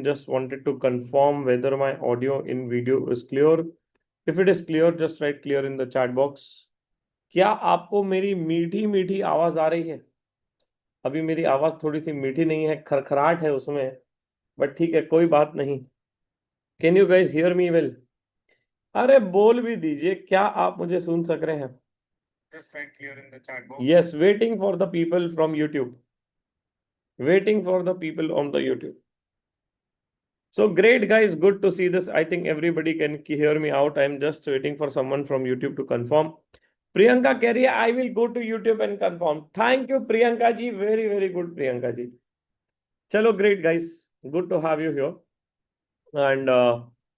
Just wanted to confirm whether my audio in video is clear. If it is clear, just write clear in the chat box. क्या आपको मेरी मीठी मीठी आवाज आ रही है? अभी मेरी आवाज थोड़ी सी मीठी नहीं है, खरखराट है उसमें, बट ठीक है, कोई बात नहीं. Can you guys hear me well? अरे बोल भी दीजिए, क्या आप मुझे सुन सक रहे हैं? Just write clear in the chat box. Yes, waiting for the people from YouTube. Waiting for the people on the YouTube. So great, guys. Good to see this. I think everybody can hear me out. I'm just waiting for someone from YouTube to confirm. Priyanka कह रही है, I will go to YouTube and confirm. Thank you, Priyanka ji. Very, very good, Priyanka ji. Chalo, great, guys. Good to have you here. And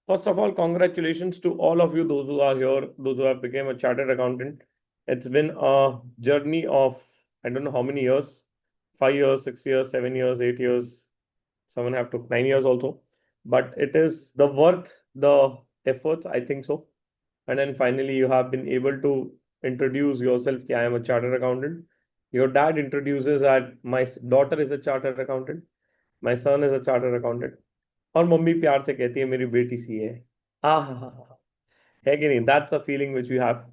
first of all, congratulations to all of you, those who are here, those who have become a chartered accountant. It's been a journey of, I don't know how many years, 5 years, 6 years, 7 years, 8 years. Someone have took 9 years also, but it is the worth the efforts, I think so. And then finally, you have been able to introduce yourself. I am a chartered accountant. Your dad introduces that my daughter is a chartered accountant. My son is a chartered accountant. और mummy प्यार से कहती है मेरी बेटी सी है. है कि नहीं? That's a feeling which we have.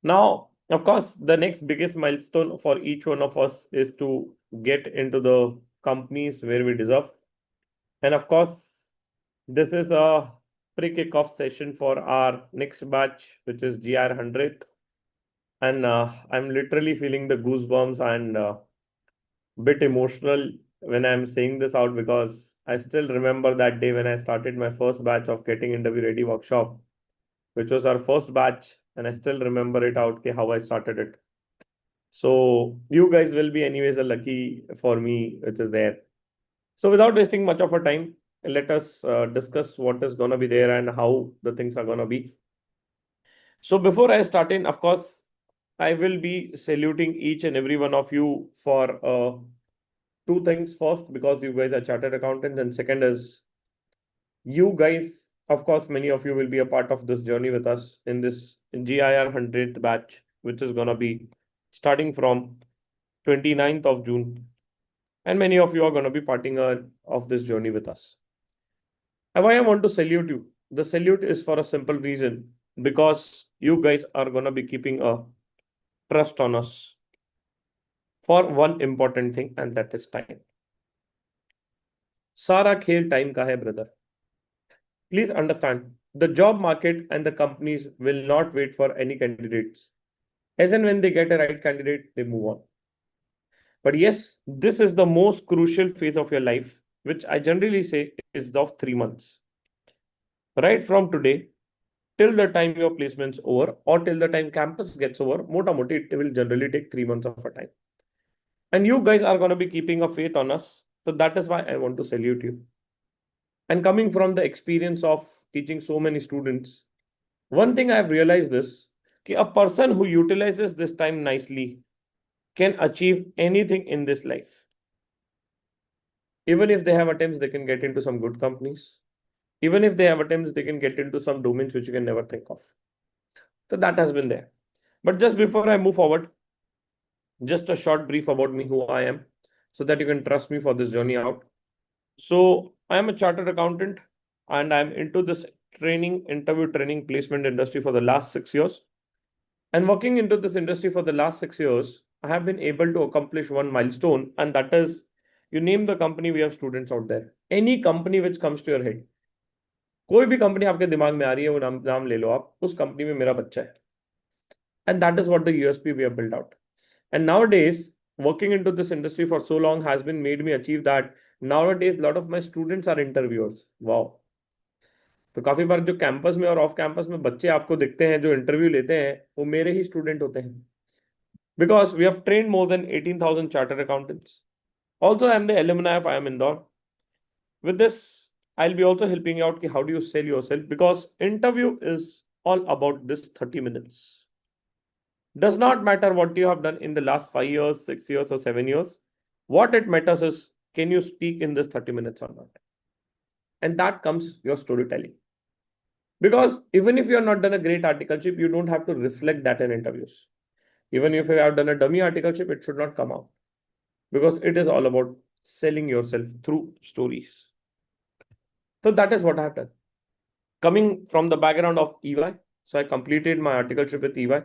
Now, of course, the next biggest milestone for each one of us is to get into the companies where we deserve. And of course, this is a pre-kickoff session for our next batch, which is GIR 100th. And I'm literally feeling the goosebumps and bit emotional when I'm saying this out, because I still remember that day when I started my first batch of Getting Interview Ready workshop, which was our first batch, and I still remember it out, how I started it. So you guys will be anyways a lucky for me, which is there. So without wasting much of our time, let us discuss what is gonna be there and how the things are gonna be. So before I start in, of course, I will be saluting each and every one of you for two things. First, because you guys are chartered accountants, and second is you guys, of course, many of you will be a part of this journey with us in this GIR 100th batch, which is going to be starting from 29th of June. And many of you are going to be parting of this journey with us. And why I want to salute you? The salute is for a simple reason, because you guys are going to be keeping a trust on us for one important thing, and that is time. सारा खेल time का है brother. Please understand, the job market and the companies will not wait for any candidates. As and when they get a right candidate, they move on. But yes, this is the most crucial phase of your life, which I generally say is of 3 months. Right from today till the time your placement's over, or till the time campus gets over, mota moti, it will generally take 3 months of a time. And you guys are going to be keeping a faith on us. So that is why I want to salute you. And coming from the experience of teaching so many students, one thing I've realized is that a person who utilizes this time nicely can achieve anything in this life. Even if they have attempts, they can get into some good companies. Even if they have attempts, they can get into some domains which you can never think of. So that has been there. But just before I move forward, just a short brief about me, who I am, so that you can trust me for this journey out. So I am a chartered accountant, and I'm into this interview training placement industry for the last 6 years. And working into this industry for the last 6 years, I have been able to accomplish one milestone, and that is, you name the company, we have students out there. Any company which comes to your head, कोई भी company आपके दिमाग में आ रही है, वो नाम ले लो आप, उस कंपनी में मेरा बच्चा है. And that is what the USP we have built out. And nowadays, working into this industry for so long has been made me achieve that. Nowadays, a lot of my students are interviewers. Wow. तो काफी बार जो campus में और off campus में बच्चे आपको दिखते हैं जो इंटरव्यू लेते हैं, वो मेरे ही स्टूडेंट होते हैं. Because we have trained more than 18,000 chartered accountants. Also, I am the alumni of IIM Indore. With this, I'll be also helping you out. How do you sell yourself? Because interview is all about this 30 minutes. Does not matter what you have done in the last 5 years, 6 years, or 7 years. What it matters is, can you speak in this 30 minutes or not? And that comes your storytelling. Because even if you have not done a great articleship, you don't have to reflect that in interviews. Even if you have done a dummy articleship, it should not come out. Because it is all about selling yourself through stories. So that is what I have done. Coming from the background of EY, so I completed my articleship with EY.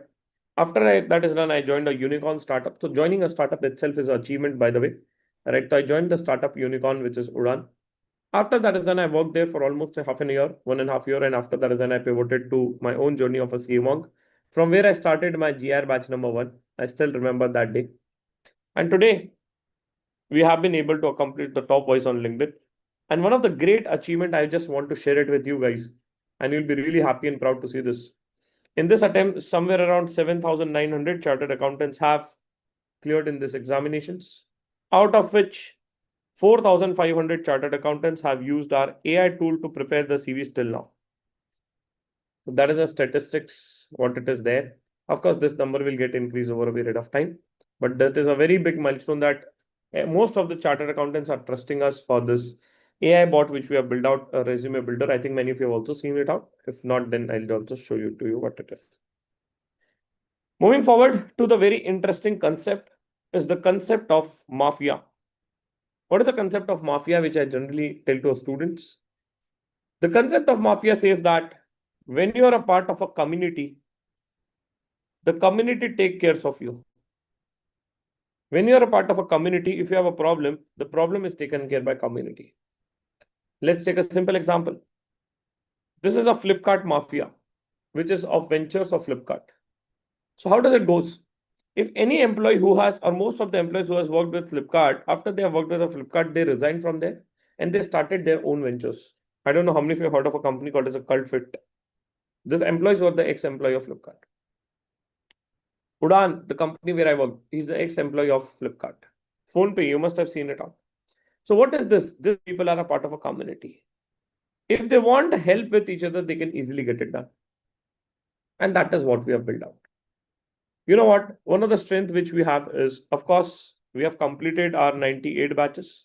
After that is done, I joined a unicorn startup. So joining a startup itself is an achievement, by the way. Right. So I joined the startup unicorn, which is Udan. After that is done, I worked there for almost a half an year, 1.5 years, and after that is done, I pivoted to my own journey of a camonk, from where I started my GIR batch number 1. I still remember that day. And today, we have been able to accomplish the top voice on LinkedIn. And one of the great achievement, I just want to share it with you guys, and you'll be really happy and proud to see this. In this attempt, somewhere around 7,900 chartered accountants have cleared in these examinations, out of which 4,500 chartered accountants have used our AI tool to prepare the CVs till now. So that is the statistics, what it is there. Of course, this number will get increased over a period of time, but that is a very big milestone that most of the chartered accountants are trusting us for this AI bot, which we have built out, a resume builder. I think many of you have also seen it out. If not, then I'll also show you to you what it is. Moving forward to the very interesting concept is the concept of mafia. What is the concept of mafia, which I generally tell to students? The concept of mafia says that when you are a part of a community, the community take care of you. When you are a part of a community, if you have a problem, the problem is taken care by community. Let's take a simple example. This is a Flipkart mafia, which is of ventures of Flipkart. So how does it goes? If any employee who has, or most of the employees who has worked with Flipkart, after they have worked with a Flipkart, they resign from there and they started their own ventures. I don't know how many of you have heard of a company called as a Cult Fit. These employees were the ex-employee of Flipkart. Udan, the company where I work, he's the ex-employee of Flipkart. PhonePe, you must have seen it out. So what is this? These people are a part of a community. If they want help with each other, they can easily get it done. And that is what we have built out. You know what? One of the strengths which we have is, of course, we have completed our 98 batches.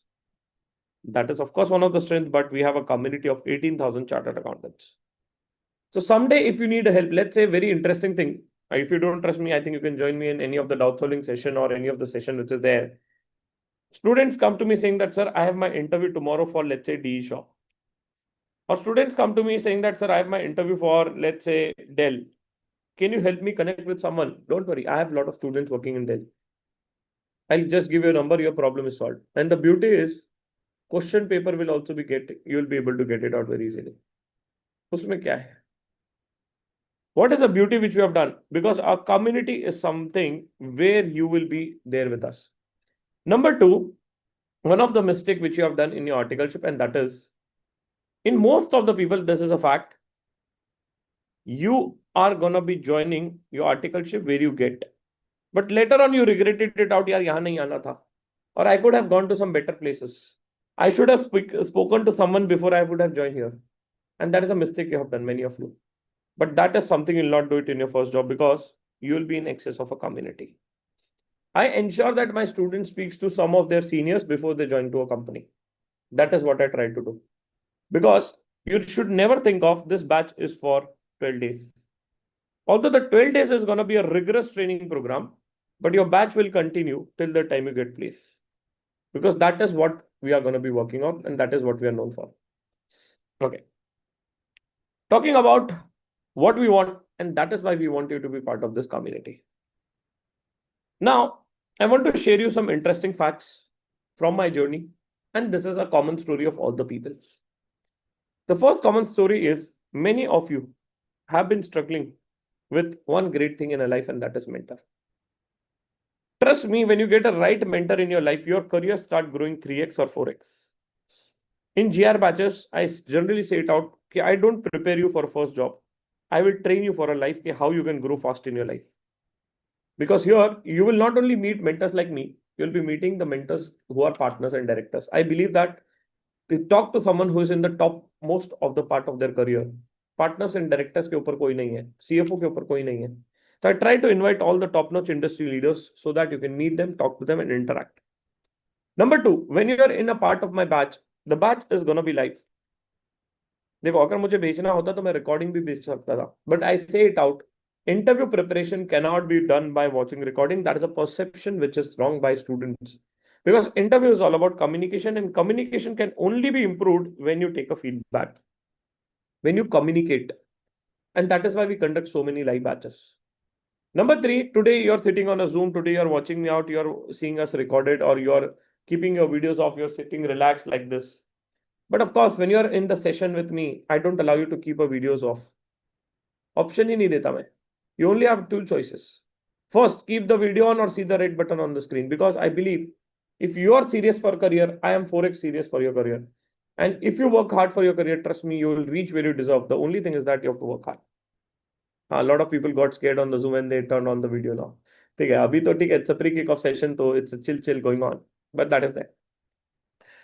That is, of course, one of the strengths, but we have a community of 18,000 chartered accountants. So someday, if you need help, let's say very interesting thing. If you don't trust me, I think you can join me in any of the doubt solving session or any of the session which is there. Students come to me saying that, sir, I have my interview tomorrow for, let's say, DE shop. Or students come to me saying that, sir, I have my interview for, let's say, Dell. Can you help me connect with someone? Don't worry, I have a lot of students working in Dell. I'll just give you a number, your problem is solved. And the beauty is, question paper will also be you'll be able to get it out very easily. Usme kya hai? What is the beauty which we have done? Because our community is something where you will be there with us. Number two, one of the mistake which you have done in your articleship, and that is, in most of the people, this is a fact, you are gonna be joining your articleship where you get. But later on, you regretted it out, yaar, yahan nahi aana tha. Or I could have gone to some better places. I should have spoken to someone before I would have joined here. And that is a mistake you have done, many of you. But that is something you'll not do it in your first job because you will be in excess of a community. I ensure that my student speaks to some of their seniors before they join to a company. That is what I try to do. Because you should never think of this batch is for 12 days. Although the 12 days is going to be a rigorous training program, but your batch will continue till the time you get placed. Because that is what we are going to be working on, and that is what we are known for. Okay. Talking about what we want, and that is why we want you to be part of this community. Now, I want to share you some interesting facts from my journey, and this is a common story of all the people. The first common story is many of you have been struggling with one great thing in a life, and that is mentor. Trust me, when you get a right mentor in your life, your career start growing 3x or 4x. In GR batches, I generally say it out, I don't prepare you for a first job. I will train you for a life, how you can grow fast in your life. Because here, you will not only meet mentors like me, you'll be meeting the mentors who are partners and directors. I believe that to talk to someone who is in the top most of the part of their career, partners and directors के ऊपर कोई नहीं है, CFO के ऊपर कोई नहीं है. So I try to invite all the top-notch industry leaders so that you can meet them, talk to them, and interact. Number two, when you are in a part of my batch, the batch is gonna be live. देखो, अगर मुझे भेजना होता तो मैं recording भी भेज सकता था, but I say it out. Interview preparation cannot be done by watching recording. That is a perception which is wrong by students. Because interview is all about communication, and communication can only be improved when you take a feedback, when you communicate. And that is why we conduct so many live batches. Number three, today you're sitting on a Zoom, today you're watching me out, you're seeing us recorded, or you're keeping your videos off, you're sitting relaxed like this. But of course, when you're in the session with me, I don't allow you to keep your videos off. Option ही नहीं देता मैं. You only have two choices. First, keep the video on or see the red button on the screen, because I believe if you are serious for career, I am 4x serious for your career. And if you work hard for your career, trust me, you will reach where you deserve. The only thing is that you have to work hard. A lot of people got scared on the Zoom and they turned on the video now. ठीक है, अभी तो ठीक है, it's a pre-kick-off session, so it's a chill going on. But that is there.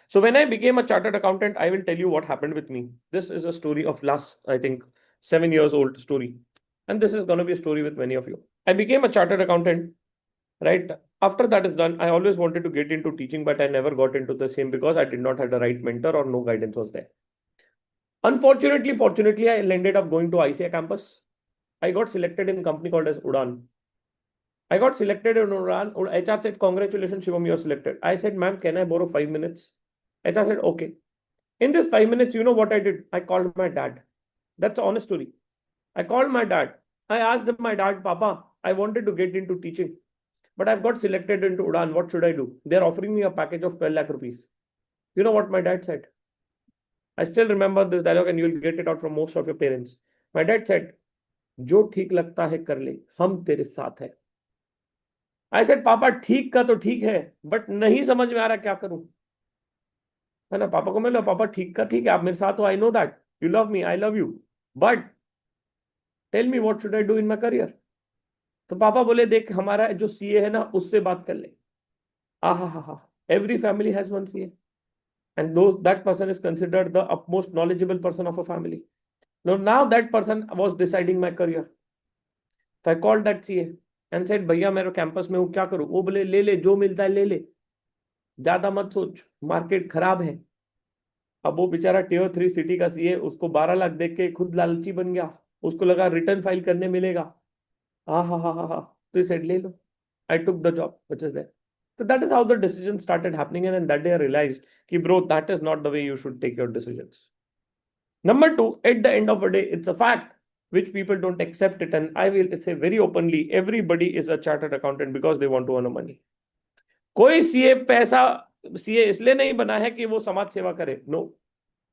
So when I became a chartered accountant, I will tell you what happened with me. This is a story of last, I think, 7 years old story. And this is going to be a story with many of you. I became a chartered accountant, right? After that is done, I always wanted to get into teaching, but I never got into the same because I did not have the right mentor or no guidance was there. Fortunately, I ended up going to icai campus. I got selected in a company called as Udan. I got selected in Udan. HR said, congratulations, Shivam, you're selected. I said, ma'am, can I borrow 5 minutes? HR said, okay. In this 5 minutes, you know what I did? I called my dad. That's the honest story. I called my dad. I asked my dad, Papa, I wanted to get into teaching, but I've got selected into Udan. What should I do? They're offering me a package of 12 lakh rupees. You know what my dad said? I still remember this dialogue, and you'll get it out from most of your parents. My dad said, जो ठीक लगता है कर ले, हम तेरे साथ है. I said, पापा ठीक का तो ठीक है, बट नहीं समझ में आ रहा क्या करूं. है ना, पापा को मैं पापा ठीक का ठीक है, आप मेरे साथ हो, I know that you love me, I love you, but tell me what should I do in my career. तो पापा बोले, देख हमारा जो सीए है ना, उससे बात कर ले. हा, every family has one CA, and that person is considered the utmost knowledgeable person of a family. Now that person was deciding my career. So I called that CA and said, भैया मेरे campus में हूँ, क्या करूँ? वो बोले, ले जो मिलता है ले ले, ज्यादा मत सोच, मार्केट खराब है. अब वो बेचारा टियर 3 सिटी का सीए, उसको 12 लाख देख के खुद लालची बन गया. उसको लगा रिटर्न फाइल करने मिलेगा. हा. तो सेड ले लो. I took the job which is there. So that is how the decision started happening, and that day I realized कि bro, that is not the way you should take your decisions. Number two, at the end of the day, it's a fact which people don't accept it, and I will say very openly, everybody is a chartered accountant because they want to earn money. कोई CA पैसा CA इसलिए नहीं बना है कि वो समाज सेवा करे. No,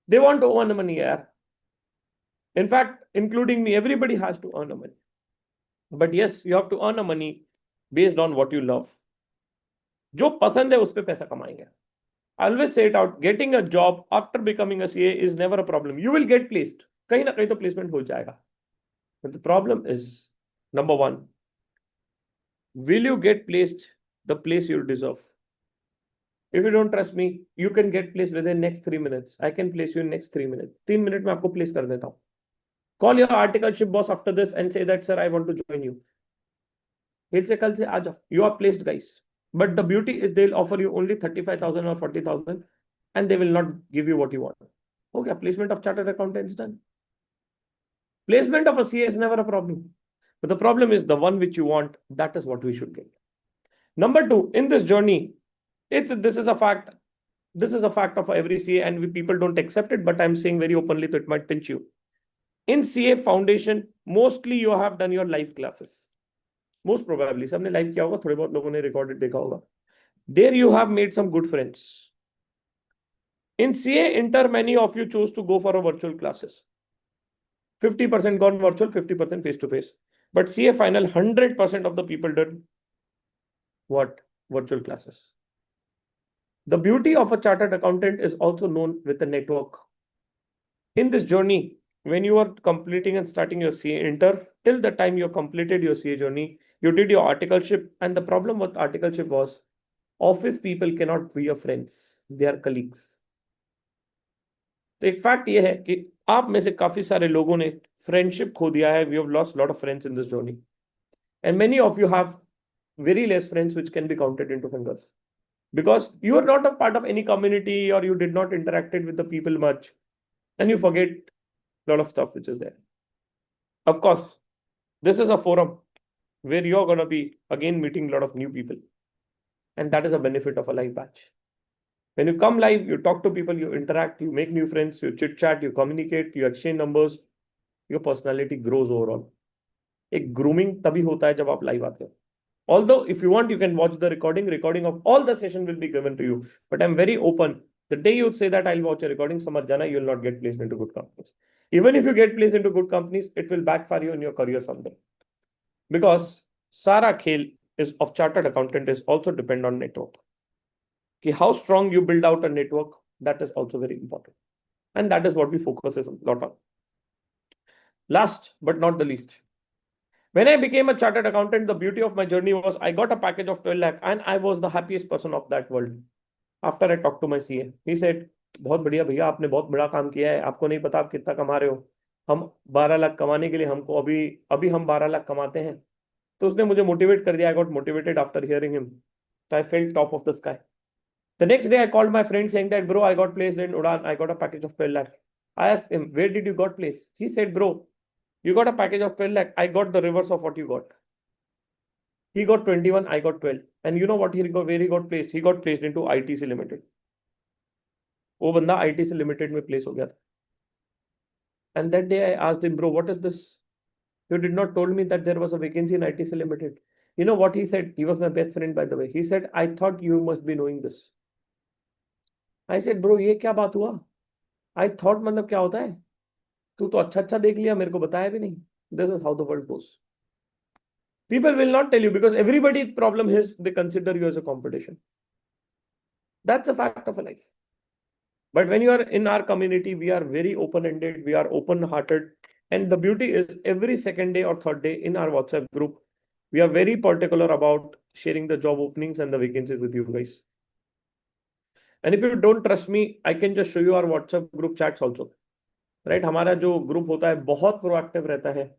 they want to earn money यार. In fact, including me, everybody has to earn money. But yes, you have to earn money based on what you love. जो पसंद है उस पे पैसा कमाएंगे. I always say it out. Getting a job after becoming a CA is never a problem. You will get placed. कहीं ना कहीं तो placement हो जाएगा. But the problem is, number one, will you get placed the place you deserve? If you don't trust me, you can get placed within next 3 minutes. I can place you in next 3 minutes. 3 minute में आपको place कर देता हूँ. Call your articleship boss after this and say that, sir, I want to join you. He'll say, कल से आ जाओ. You are placed, guys. But the beauty is they'll offer you only 35,000 or 40,000, and they will not give you what you want. Okay, placement of chartered accountants done. Placement of a CA is never a problem. But the problem is the one which you want, that is what we should get. Number two, in this journey, this is a fact. This is a fact of every CA, and people don't accept it, but I'm saying very openly that it might pinch you. In CA foundation, mostly you have done your live classes. Most probably, सबने live किया होगा, थोड़े बहुत लोगों ने recorded देखा होगा. There you have made some good friends. In CA Inter, many of you chose to go for a virtual classes. 50% gone virtual, 50% face-to-face. But CA final, 100% of the people did what? Virtual classes. The beauty of a chartered accountant is also known with the network. In this journey, when you are completing and starting your CA Inter, till the time you completed your CA journey, you did your articleship, and the problem with articleship was office people cannot be your friends, they are colleagues. तो एक fact ये है कि आप में से काफी सारे लोगों ने फ्रेंडशिप खो दिया है. We have lost lot of friends in this journey, and many of you have very less friends which can be counted into fingers because you are not a part of any community, or you did not interacted with the people much, and you forget a lot of stuff which is there. Of course, this is a forum where you're going to be again meeting a lot of new people. And that is a benefit of a live batch. When you come live, you talk to people, you interact, you make new friends, you chit chat, you communicate, you exchange numbers, your personality grows overall. एक grooming तभी होता है जब आप live आते हो. Although if you want, you can watch the recording of all the session will be given to you. But I'm very open. The day you say that I'll watch a recording, समझ जाना, you will not get placed into good companies. Even if you get placed into good companies, it will backfire you in your career someday. Because सारा खेल is of chartered accountant is also depend on network. कि how strong you build out a network, that is also very important. And that is what we focus a lot on. Last but not the least, when I became a chartered accountant, the beauty of my journey was I got a package of 12 lakh and I was the happiest person of that world. After I talked to my CA, he said, बहुत बढ़िया भैया, आपने बहुत बड़ा काम किया है, आपको नहीं पता आप कितना कमा रहे हो. हम 12 लाख कमाने के लिए हमको अभी अभी हम 12 लाख कमाते हैं. तो उसने मुझे मोटिवेट कर दिया. I got motivated after hearing him. So I felt top of the sky. The next day I called my friend saying that, bro, I got placed in Udan. I got a package of 12 lakh. I asked him, where did you got placed? He said, bro, you got a package of 12 lakh. I got the reverse of what you got. He got 21, I got 12. And you know what he got, where he got placed? He got placed into ITC Limited. वो बंदा ITC Limited में place हो गया था. And that day I asked him, bro, what is this? You did not told me that there was a vacancy in ITC Limited. You know what he said? He was my best friend, by the way. He said, I thought you must be knowing this. I said, bro, ये क्या बात हुआ? I thought मतलब क्या होता है? तू तो अच्छा देख लिया, मेरे को बताया भी नहीं. This is how the world goes. People will not tell you because everybody's problem is they consider you as a competition. That's a fact of life. But when you are in our community, we are very open-ended, we are open-hearted. And the beauty is every second day or third day in our WhatsApp group, we are very particular about sharing the job openings and the vacancies with you guys. And if you don't trust me, I can just show you our WhatsApp group chats also. Right? हमारा जो group होता है बहुत proactive रहता है,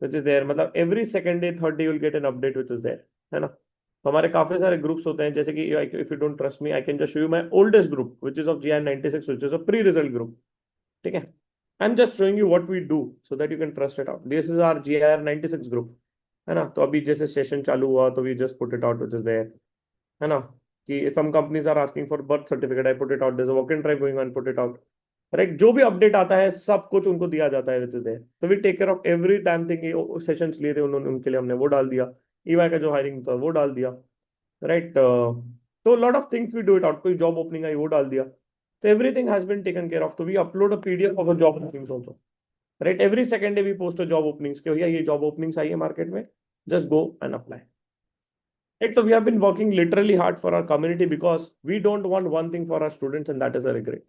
which is there. मतलब every second day, third day you'll get an update which is there, है ना? तो हमारे काफी सारे groups होते हैं, जैसे कि if you don't trust me, I can just show you my oldest group, which is of GIR 96, which is a pre-result group. ठीक है? I'm just showing you what we do so that you can trust it out. This is our GIR 96 group, है ना? तो अभी जैसे session चालू हुआ तो we just put it out which is there, है ना? कि some companies are asking for birth certificate, I put it out. There's a walk-in drive going on, put it out. Right जो भी अपडेट आता है सब कुछ उनको दिया जाता है विच इज देयर. तो we take care of every time thing. Sessions लिए थे उन्होंने, उनके लिए हमने वो डाल दिया. ईवाई का जो हायरिंग था वो डाल दिया. राइट तो lot of things we do it out. कोई जॉब ओपनिंग आई वो डाल दिया. तो everything has been taken care of. तो we upload a PDF of a job openings also. Right every second day we post a job openings के भैया ये जॉब ओपनिंग्स आई है मार्केट में, just go and apply. Right, so we have been working literally hard for our community because we don't want one thing for our students and that is a regret.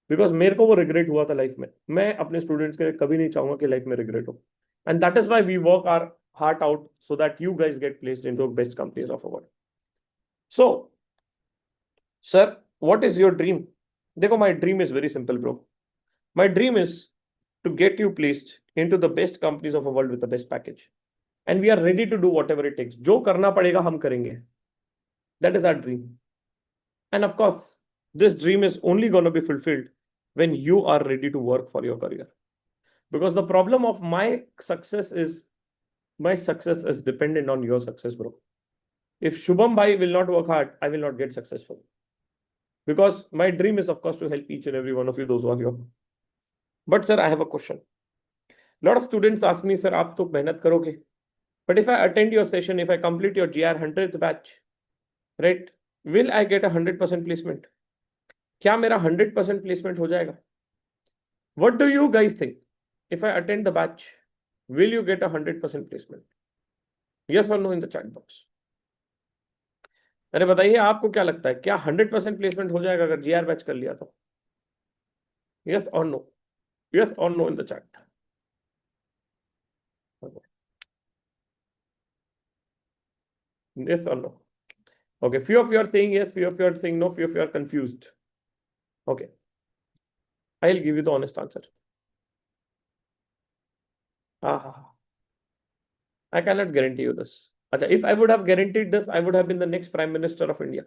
Because मेरे को वो regret हुआ था life में. मैं अपने students के लिए कभी नहीं चाहूंगा कि लाइफ में रिग्रेट हो. And that is why we work our heart out so that you guys get placed into best companies of the world. So sir, what is your dream? देखो, my dream is very simple bro. My dream is to get you placed into the best companies of the world with the best package. And we are ready to do whatever it takes. जो करना पड़ेगा हम करेंगे. That is our dream. And of course this dream is only going to be fulfilled when you are ready to work for your career. Because the problem of my success is dependent on your success, bro. If Shubham bhai will not work hard, I will not get successful. Because my dream is, of course, to help each and every one of you, those who are here. But sir, I have a question. A lot of students ask me, sir, aap to mehnat karoge. But if I attend your session, if I complete your GR 100th batch, right, will I get a 100% placement? क्या मेरा 100% placement हो जाएगा? What do you guys think? If I attend the batch, will you get a 100% placement? Yes or no in the chat box. अरे बताइए, आपको क्या लगता है, क्या 100% प्लेसमेंट हो जाएगा अगर GR बैच कर लिया तो? Yes or no? Yes or no in the chat. Yes or no? Okay, few of you are saying yes, few of you are saying no, few of you are confused. Okay, I'll give you the honest answer. I cannot guarantee you this. अच्छा, if I would have guaranteed this, I would have been the next Prime Minister of India.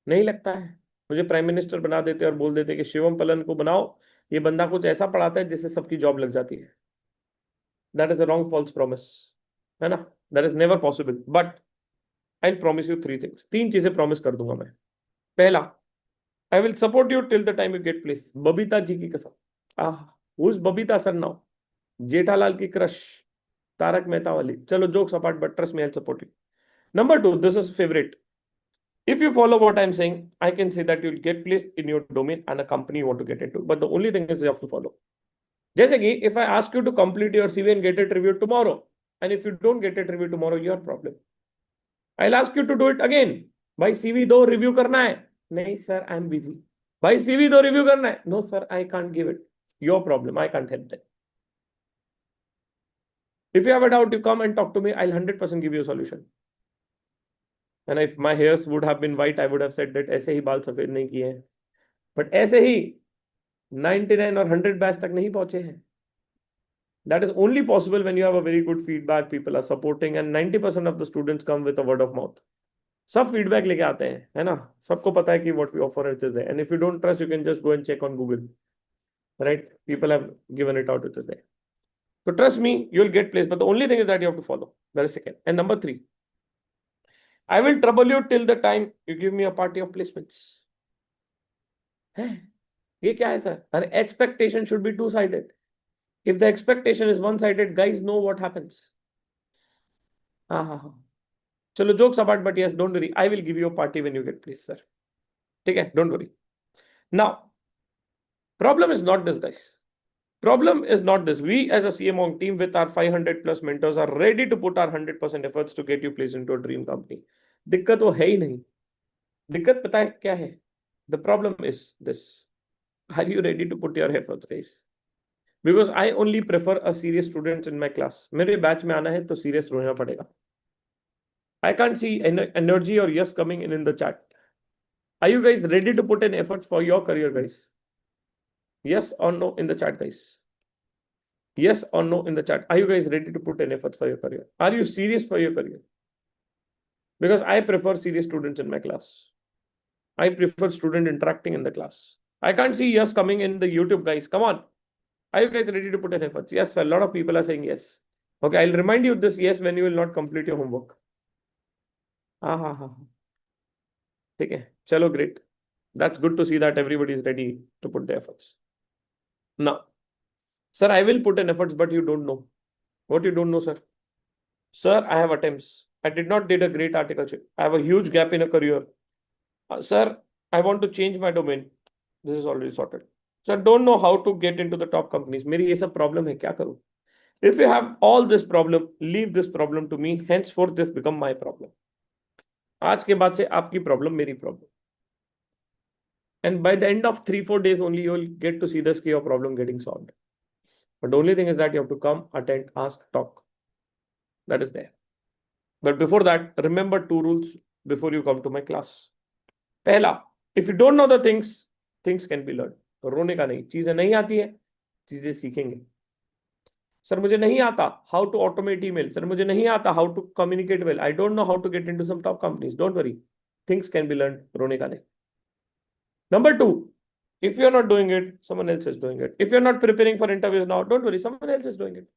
नहीं लगता है. मुझे prime minister बना देते और बोल देते कि शिवम पलन को बनाओ, ये बंदा कुछ ऐसा पढ़ाता है जिससे सबकी जॉब लग जाती है. That is a wrong false promise, है ना? That is never possible. But I promise you 3 things, 3 चीजें प्रॉमिस कर दूंगा मैं। पहला, I will support you till the time you get place. Babita ji की कसम। Ah, who is Babita sir now? Jethalal की क्रश, तारक मेहता वाली। चलो jokes apart, but trust me, I will support you. Number 2, this is favorite. If you follow what I'm saying, I can say that you'll get placed in your domain and a company you want to get into. But the only thing is you have to follow. जैसे कि if I ask you to complete your CV and get it reviewed tomorrow, and if you don't get it reviewed tomorrow, your problem. I'll ask you to do it again. भाई CV दो, review करना है। नहीं sir, I am busy. भाई CV दो, review करना है। No sir, I can't give it. Your problem, I can't help that. If you have a doubt, you come and talk to me. I'll 100% give you a solution. And if my hairs would have been white, I would have said that ऐसे ही बाल सफेद नहीं किए हैं, but ऐसे ही 99 और 100 batch तक नहीं पहुंचे हैं। That is only possible when you have a very good feedback, people are supporting, and 90% of the students come with a word of mouth. सब फीडबैक लेके आते हैं, है ना? सबको पता है कि what we offer it is there, and if you don't trust, you can just go and check on Google, right? People have given it out, it is there. So trust me, you'll get placed, but the only thing is that you have to follow. That is second. And number 3, I will trouble you till the time you give me a party of placements. है? ये क्या है sir? Our expectation should be two-sided. If the expectation is one-sided, guys know what happens. हाँ, चलो jokes apart, but yes, don't worry, I will give you a party when you get placed, sir. ठीक है, don't worry. Now, problem is not this, guys. Problem is not this. We as a CMO team with our 500 plus mentors are ready to put our 100% efforts to get you placed into a dream company. दिक्कत वो है ही नहीं। दिक्कत पता है क्या है? The problem is this. Are you ready to put your efforts, guys? Because I only prefer a serious students in my class. मेरे बैच में आना है तो serious रहना पड़ेगा। I can't see energy or yes coming in the chat. Are you guys ready to put in efforts for your career, guys? Yes or no in the chat, guys? Yes or no in the chat. Are you guys ready to put in efforts for your career? Are you serious for your career? Because I prefer serious students in my class. I prefer student interacting in the class. I can't see yes coming in the YouTube, guys. Come on. Are you guys ready to put in efforts? Yes, a lot of people are saying yes. Okay, I'll remind you this yes when you will not complete your homework. हाँ, ठीक है, चलो great. That's good to see that everybody is ready to put the efforts. Now, sir, I will put in efforts, but you don't know. What you don't know, sir? Sir, I have attempts. I did not did a great articleship. I have a huge gap in a career. Sir, I want to change my domain. This is already sorted. Sir, don't know how to get into the top companies. मेरी ये सब problem है, क्या करूँ? If you have all this problem, leave this problem to me. Henceforth, this become my problem. आज के बाद से आपकी problem मेरी problem. And by the end of 3-4 days only, you will get to see the scale of problem getting solved. But the only thing is that you have to come, attend, ask, talk. That is there. But before that, remember 2 rules before you come to my class. पहला, if you don't know the things, things can be learned. रोने का नहीं, चीजें नहीं आती है, चीजें सीखेंगे। सर मुझे नहीं आता how to automate email. Sir मुझे नहीं आता how to communicate well. I don't know how to get into some top companies. Don't worry, things can be learned. रोने का नहीं. Number 2, if you're not doing it, someone else is doing it. If you're not preparing for interviews now, don't worry, someone else is doing it.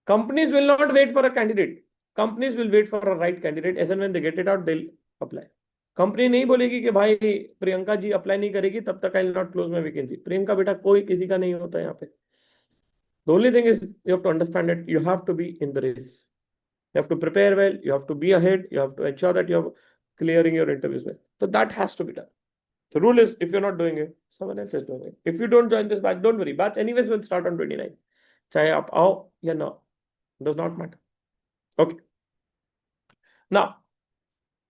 Companies will not wait for a candidate. Companies will wait for a right candidate. As and when they get it out, they'll apply. Company नहीं बोलेगी कि भाई Priyanka ji apply नहीं करेगी तब तक I will not close my vacancy. Priyanka बेटा कोई किसी का नहीं होता यहाँ पे। The only thing is you have to understand it. You have to be in the race. You have to prepare well. You have to be ahead. You have to ensure that you are clearing your interviews well. So that has to be done. The rule is if you're not doing it, someone else is doing it. If you don't join this batch, don't worry. Batch anyways will start on 29. चाहे आप आओ या ना, does not matter. Okay. Now,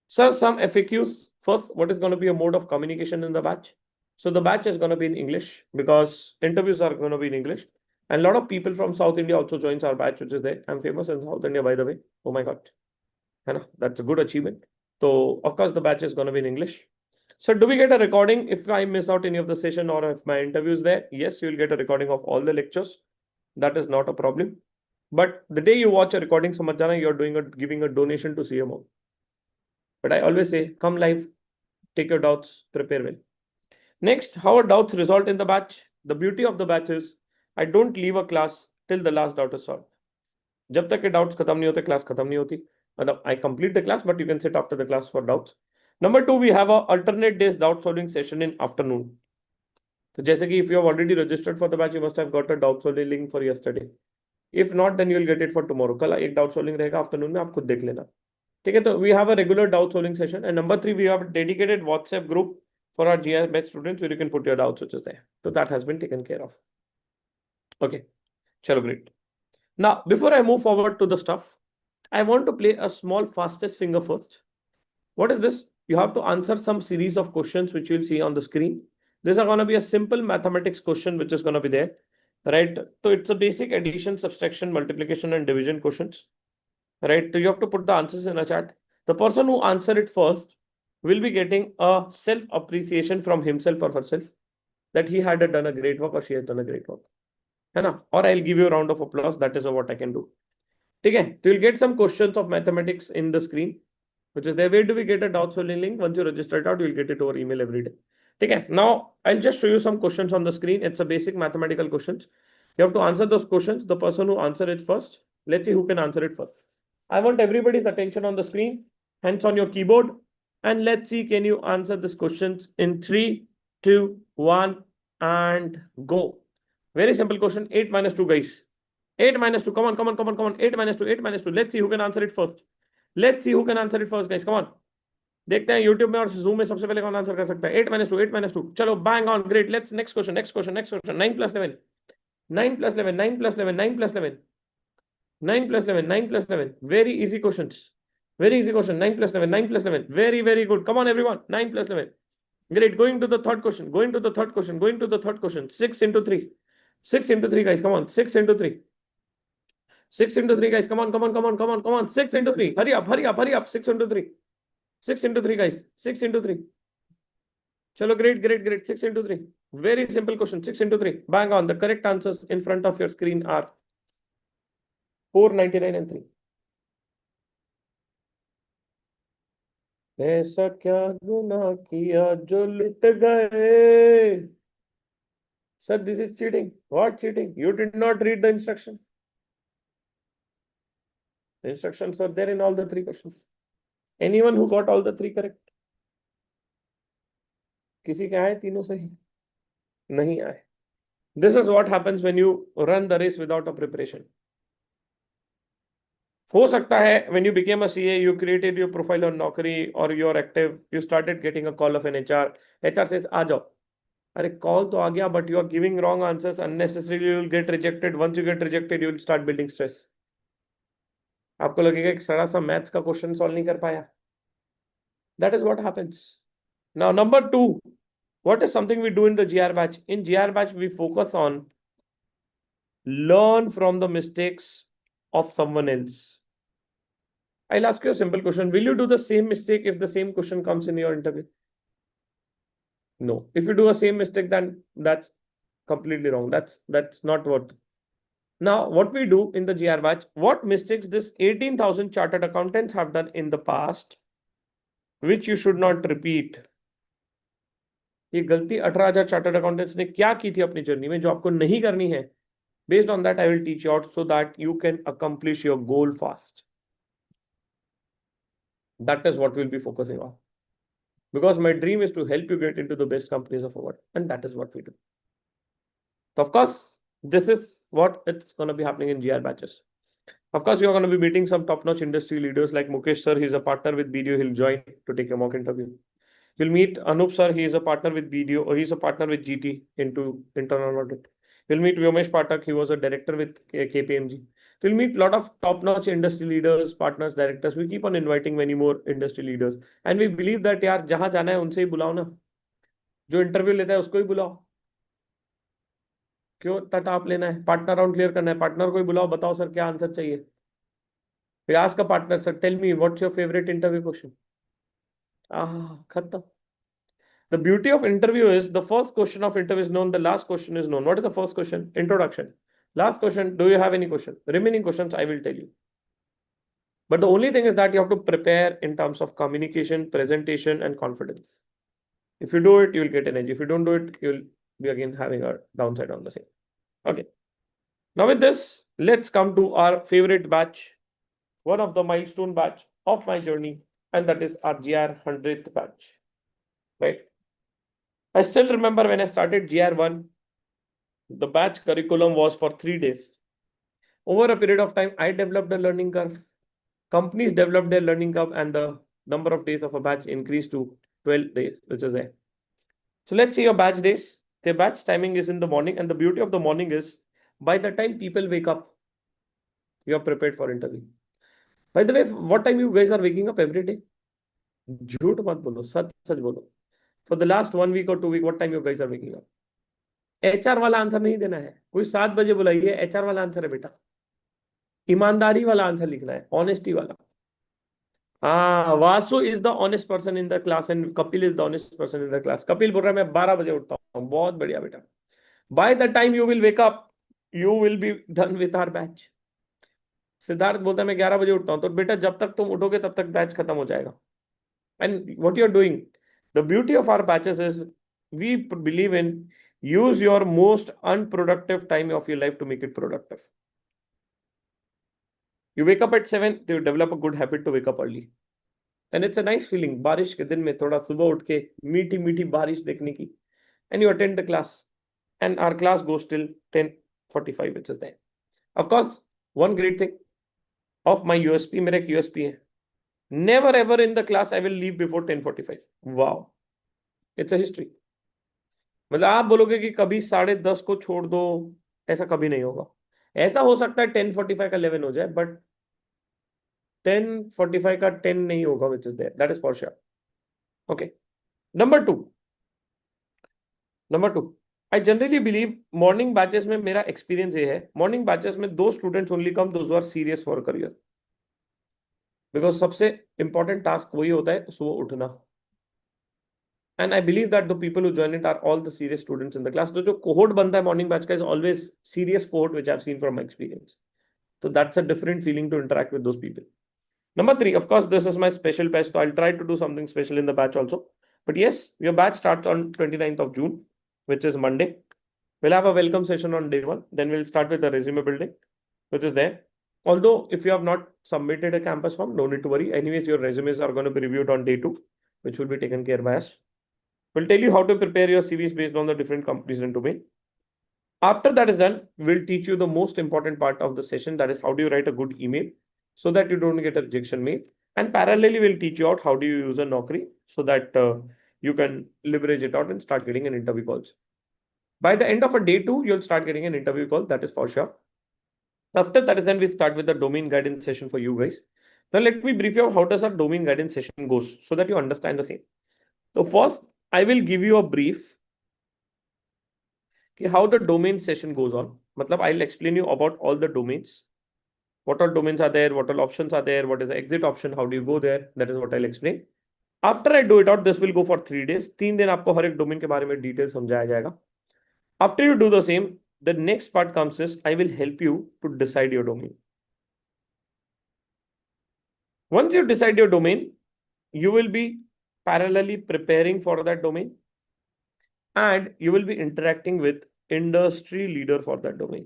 sir, some FAQs. First, what is going to be a mode of communication in the batch? So the batch is going to be in English because interviews are going to be in English. And a lot of people from South India also joins our batch, which is there. I'm famous in South India, by the way. Oh my God. That's a good achievement. So, of course, the batch is going to be in English. So, do we get a recording if I miss out any of the session or if my interview is there? Yes, you will get a recording of all the lectures. That is not a problem. But the day you watch a recording, samajh jana, you're giving a donation to CMO. But I always say, come live, take your doubts, prepare well. Next, how are doubts resolved in the batch? The beauty of the batch is, I don't leave a class till the last doubt is solved. जब तक के doubts खत्म नहीं होते, class खत्म नहीं होती. I complete the class, but you can sit after the class for doubts. Number 2, we have a alternate days doubt solving session in afternoon. तो जैसे कि if you have already registered for the batch, you must have got a doubt solving link for yesterday. If not, then you will get it for tomorrow. कल एक doubt solving रहेगा afternoon में, आप खुद देख लेना. ठीक है, तो we have a regular doubt solving session, and number 3, we have a dedicated WhatsApp group for our GIR batch students where you can put your doubts which is there. So that has been taken care of. Okay, chalo, great. Now, before I move forward to the stuff, I want to play a small fastest finger first. What is this? You have to answer some series of questions which you'll see on the screen. These are going to be a simple mathematics question which is going to be there, right? So it's a basic addition, subtraction, multiplication, and division questions, right? So you have to put the answers in a chat. The person who answer it first will be getting a self appreciation from himself or herself that he had done a great work or she has done a great work. है ना? Or I'll give you a round of applause. That is what I can do. ठीक है, so you'll get some questions of mathematics in the screen, which is there. Where do we get a doubt solving link? Once you register it out, you'll get it over email every day. Okay, now I'll just show you some questions on the screen. It's a basic mathematical questions. You have to answer those questions. The person who answer it first, let's see who can answer it first. I want everybody's attention on the screen, hands on your keyboard, and let's see, can you answer these questions in 3, 2, 1, and go. Very simple question. 8 minus 2, guys. 8 minus 2. Come on. 8 minus 2. 8 minus 2. Let's see who can answer it first. Let's see who can answer it first, guys. Come on. देखते हैं YouTube में और Zoom में सबसे पहले कौन answer कर सकता है. 8 minus 2. 8 minus 2. चलो, bang on. Great. Let's next question. 9 plus 11. 9 plus 11. 9 plus 11. 9 plus 11. 9 plus 11. 9 plus 11. Very easy questions. Very easy question. 9 plus 11. 9 plus 11. Very, very good. Come on, everyone. 9 plus 11. Great. Going to the third question. 6 into 3. 6 into 3, guys. Come on. 6 into 3. 6 into 3, guys. Come on. 6 into 3. Hurry up. 6 into 3. 6 into 3, guys. 6 into 3. Chalo, great. 6 into 3. Very simple question. 6 into 3. Bang on. The correct answers in front of your screen are 499 and 3. ऐसा क्या गुनाह किया जो लुट गए? Sir, this is cheating. What cheating? You did not read the instruction. The instructions are there in all the 3 questions. Anyone who got all the 3 correct? किसी के आए तीनों सही? नहीं आए. This is what happens when you run the race without a preparation. हो सकता है when you became a CA, you created your profile on Naukri or you're active, you started getting a call of an HR. HR says, आ जाओ. अरे call तो आ गया, but you are giving wrong answers unnecessarily. You will get rejected. Once you get rejected, you will start building stress. आपको लगेगा एक सड़ा सा maths का क्वेश्चन सॉल्व नहीं कर पाया. That is what happens. Now, number 2, what is something we do in the GR batch? In GR batch, we focus on learn from the mistakes of someone else. I'll ask you a simple question. Will you do the same mistake if the same question comes in your interview? No. If you do a same mistake, then that's completely wrong. That's not worth. Now, what we do in the GR batch, what mistakes this 18,000 chartered accountants have done in the past, which you should not repeat. ये गलती 18,000 chartered accountants ने क्या की थी अपनी journey में जो आपको नहीं करनी है. Based on that, I will teach you out so that you can accomplish your goal fast. That is what we'll be focusing on. Because my dream is to help you get into the best companies of the world. And that is what we do. So of course, this is what it's going to be happening in GR batches. Of course, you're going to be meeting some top-notch industry leaders like Mukesh sir. He's a partner with BDO. He'll join to take a mock interview. You'll meet Anup sir. He is a partner with BDO, or he's a partner with GT into internal audit. You'll meet Vyomesh Patak. He was a director with KPMG. You'll meet a lot of top-notch industry leaders, partners, directors. We keep on inviting many more industry leaders. And we believe that यार जहाँ जाना है उनसे ही बुलाओ ना. जो interview लेता है उसको ही बुलाओ. क्यों तटाप लेना है? पार्टनर राउंड क्लियर करना है. पार्टनर को ही बुलाओ. बताओ सर क्या आंसर चाहिए. We ask a partner, sir, tell me what's your favorite interview question. खत्म. The beauty of interview is the first question of interview is known, the last question is known. What is the first question? Introduction. Last question, do you have any question? Remaining questions, I will tell you. But the only thing is that you have to prepare in terms of communication, presentation, and confidence. If you do it, you will get an edge. If you don't do it, you will be again having a downside on the same. Okay. Now with this, let's come to our favorite batch. one of the milestone batch of my journey, and that is our GIR 100th batch, right? I still remember when I started GIR 1, the batch curriculum was for 3 days. Over a period of time, I developed a learning curve. Companies developed their learning curve, and the number of days of a batch increased to 12 days, which is there. So let's see your batch days. The batch timing is in the morning, and the beauty of the morning is by the time people wake up, you are prepared for interview. By the way, what time you guys are waking up every day? झूठ मत बोलो, सच सच बोलो. For the last 1 week or 2 week, what time you guys are waking up? HR वाला answer नहीं देना है. कोई 7 बजे बुलाइए, HR वाला आंसर है बेटा. ईमानदारी वाला आंसर लिखना है, ऑनेस्टी वाला. हाँ, Vasu is the honest person in the class and Kapil is the honest person in the class. Kapil बोल रहा है मैं 12 बजे उठता हूँ. बहुत बढ़िया बेटा. By the time you will wake up, you will be done with our batch. Siddharth बोलता है मैं 11 बजे उठता हूँ. तो बेटा जब तक तुम उठोगे तब तक बैच खत्म हो जाएगा. And what you are doing, the beauty of our batches is we believe in use your most unproductive time of your life to make it productive. You wake up at 7 to develop a good habit to wake up early. And it's a nice feeling. बारिश के दिन में थोड़ा सुबह उठ के मीठी मीठी बारिश देखने की. And you attend the class. And our class goes till 10:45, which is there. Of course, one great thing of my USP, मेरा एक USP है. Never ever in the class I will leave before 10:45. Wow. It's a history. मतलब आप बोलोगे कि कभी 10:30 को छोड़ दो, ऐसा कभी नहीं होगा. ऐसा हो सकता है 10:45 का 11 हो जाए, बट 10:45 का 10 नहीं होगा, which is there. That is for sure. Okay. Number two. I generally believe morning batches में मेरा experience ये है, morning batches में 2 students only come, those who are serious for career. Because सबसे important task वही होता है सुबह उठना. And I believe that the people who join it are all the serious students in the class. तो जो cohort बनता है morning batch का is always serious cohort, which I've seen from my experience. So that's a different feeling to interact with those people. Number 3, of course, this is my special batch, so I'll try to do something special in the batch also. But yes, your batch starts on 29th of June, which is Monday. We'll have a welcome session on day 1. Then we'll start with the resume building, which is there. Although, if you have not submitted a campus form, no need to worry. Anyways, your resumes are going to be reviewed on day 2, which will be taken care by us. We'll tell you how to prepare your CVs based on the different companies and domain. After that is done, we'll teach you the most important part of the session, that is how do you write a good email so that you don't get a rejection mail. And parallelly, we'll teach you out how do you use a Naukri so that you can leverage it out and start getting an interview calls. By the end of a day 2, you'll start getting an interview call, that is for sure. After that is then we start with the domain guidance session for you guys. Now let me brief you on how does our domain guidance session goes so that you understand the same. So first, I will give you a brief how the domain session goes on. Matlab, I'll explain you about all the domains. What all domains are there, what all options are there, what is the exit option, how do you go there, that is what I'll explain. After I do it out, this will go for 3 days. 3 दिन आपको हर एक domain के बारे में detail समझाया जाएगा. After you do the same, the next part comes is I will help you to decide your domain. Once you decide your domain, you will be parallelly preparing for that domain and you will be interacting with industry leader for that domain.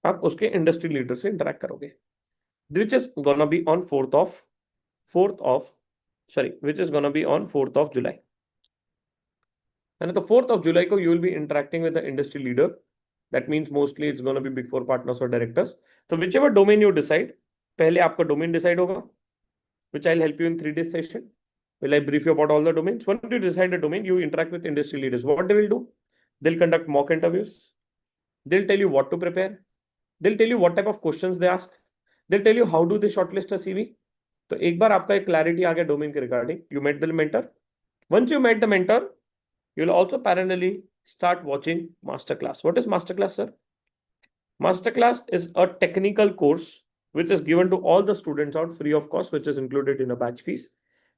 आप उसके industry leader से interact करोगे, which is gonna be on 4th of July. And the 4th of July, you will be interacting with the industry leader. That means mostly it's going to be Big 4 partners or directors. So whichever domain you decide, पहले आपका domain decide होगा, which I'll help you in 3 days session. Will I brief you about all the domains? Once you decide a domain, you interact with industry leaders. What they will do? They'll conduct mock interviews. They'll tell you what to prepare. They'll tell you what type of questions they ask. They'll tell you how do they shortlist a CV. तो एक बार आपका एक clarity आ गया domain के regarding. You met the mentor. Once you met the mentor, you'll also parallelly start watching masterclass. What is masterclass, sir? Masterclass is a technical course which is given to all the students out free of cost, which is included in a batch fees,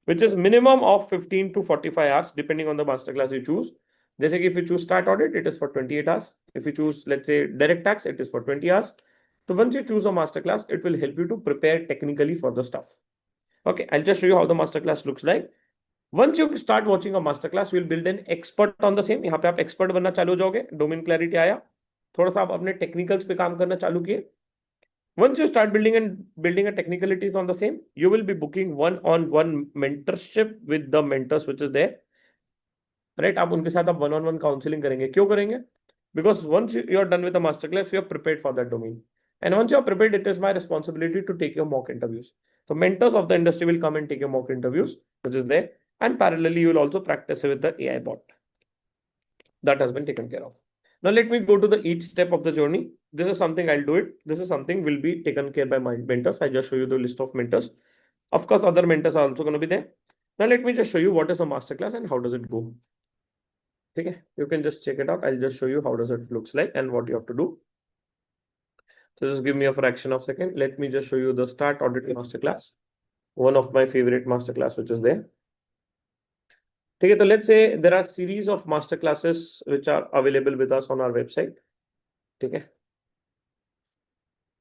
which is minimum of 15 to 45 hours depending on the masterclass you choose. जैसे कि if you choose start audit, it is for 28 hours. If you choose, let's say, direct tax, it is for 20 hours. So once you choose a masterclass, it will help you to prepare technically for the stuff. Okay, I'll just show you how the masterclass looks like. Once you start watching a masterclass, you will build an expert on the same. यहाँ पे आप expert बनना चालू हो जाओगे. Domain clarity आया, थोड़ा सा आप अपने technicals पे काम करना चालू किए. Once you start building a technicalities on the same, you will be booking one-on-one mentorship with the mentors which is there. Right आप उनके साथ आप वन ऑन वन काउंसलिंग करेंगे. क्यों करेंगे? Because once you are done with the master class, you are prepared for that domain, and once you are prepared, it is my responsibility to take your mock interviews. So mentors of the industry will come and take your mock interviews, which is there, and parallelly you will also practice with the AI bot. That has been taken care of. Now let me go to the each step of the journey. This is something I'll do it. This is something will be taken care by my mentors. I just show you the list of mentors. Of course, other mentors are also going to be there. Now let me just show you what is a masterclass and how does it go. Okay, you can just check it out. I'll just show you how does it looks like and what you have to do. So just give me a fraction of a second. Let me just show you the start audit masterclass. One of my favorite masterclass which is there. Okay, so let's say there are series of masterclasses which are available with us on our website. Okay.